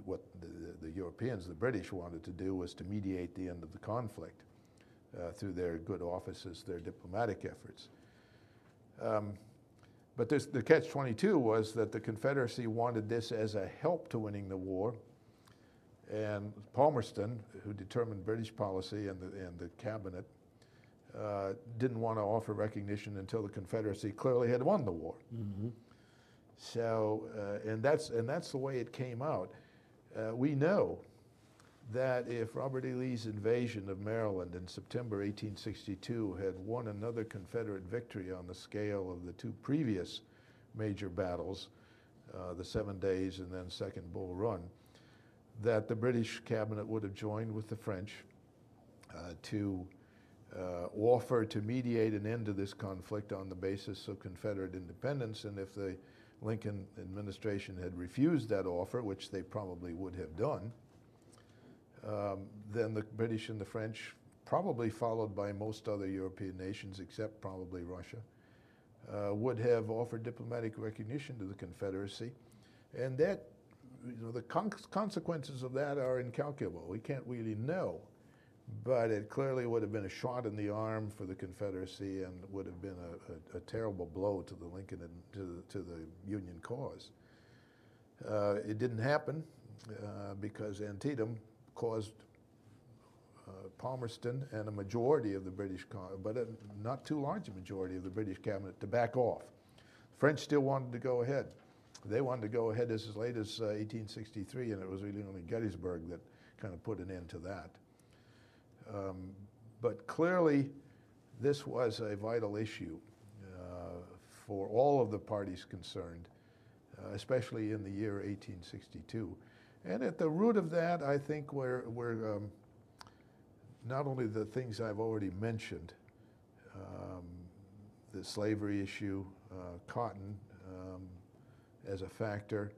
What the Europeans, the British, wanted to do was to mediate the end of the conflict through their good offices, their diplomatic efforts. But the catch-22 was that the Confederacy wanted this as a help to winning the war, and Palmerston, who determined British policy and the cabinet, didn't want to offer recognition until the Confederacy clearly had won the war. Mm-hmm. So, and that's the way it came out. We know that if Robert E. Lee's invasion of Maryland in September 1862 had won another Confederate victory on the scale of the two previous major battles, the 7 Days and then Second Bull Run, that the British cabinet would have joined with the French to offer to mediate an end to this conflict on the basis of Confederate independence. And if the Lincoln administration had refused that offer, which they probably would have done, then the British and the French, probably followed by most other European nations except probably Russia, would have offered diplomatic recognition to the Confederacy. And that, the consequences of that are incalculable. We can't really know, but it clearly would have been a shot in the arm for the Confederacy and would have been a terrible blow to the Lincoln and to the Union cause. It didn't happen because Antietam caused Palmerston and a majority of the British, but a not too large a majority of the British cabinet, to back off. The French still wanted to go ahead. They wanted to go ahead as late as 1863, and it was really only Gettysburg that kind of put an end to that. But clearly, this was a vital issue for all of the parties concerned, especially in the year 1862. And at the root of that, I think, were not only the things I've already mentioned, the slavery issue, cotton as a factor,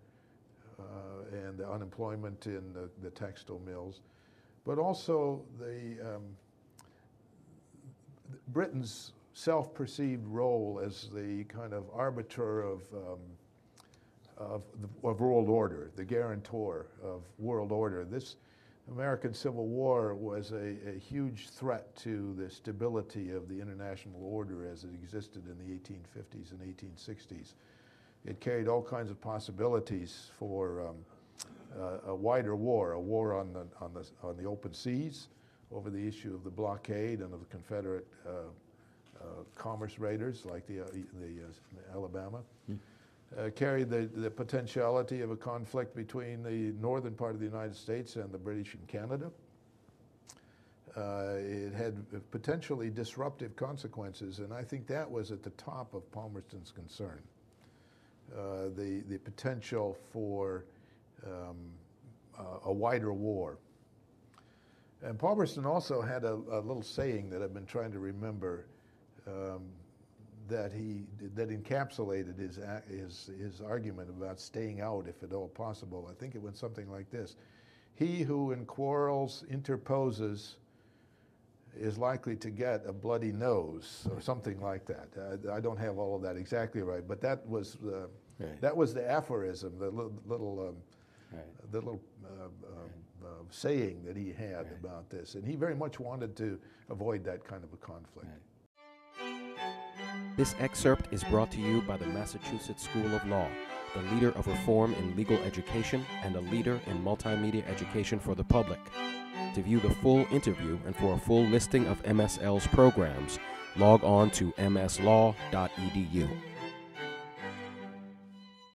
and the unemployment in the textile mills, but also Britain's self-perceived role as the kind of arbiter of world order, the guarantor of world order. This American Civil War was a huge threat to the stability of the international order as it existed in the 1850s and 1860s. It carried all kinds of possibilities for a wider war, a war on the open seas over the issue of the blockade and of the Confederate commerce raiders like the Alabama. Carried the potentiality of a conflict between the northern part of the United States and the British in Canada. It had potentially disruptive consequences, and I think that was at the top of Palmerston's concern. The potential for a wider war. And Palmerston also had a little saying that I've been trying to remember that encapsulated his argument about staying out if at all possible. I think it went something like this: "He who in quarrels interposes is likely to get a bloody nose," or something like that. I don't have all of that exactly right, but that was the aphorism, the little saying that he had about this, and he very much wanted to avoid that kind of a conflict. This excerpt is brought to you by the Massachusetts School of Law, the leader of reform in legal education and a leader in multimedia education for the public. To view the full interview and for a full listing of MSL's programs, log on to mslaw.edu.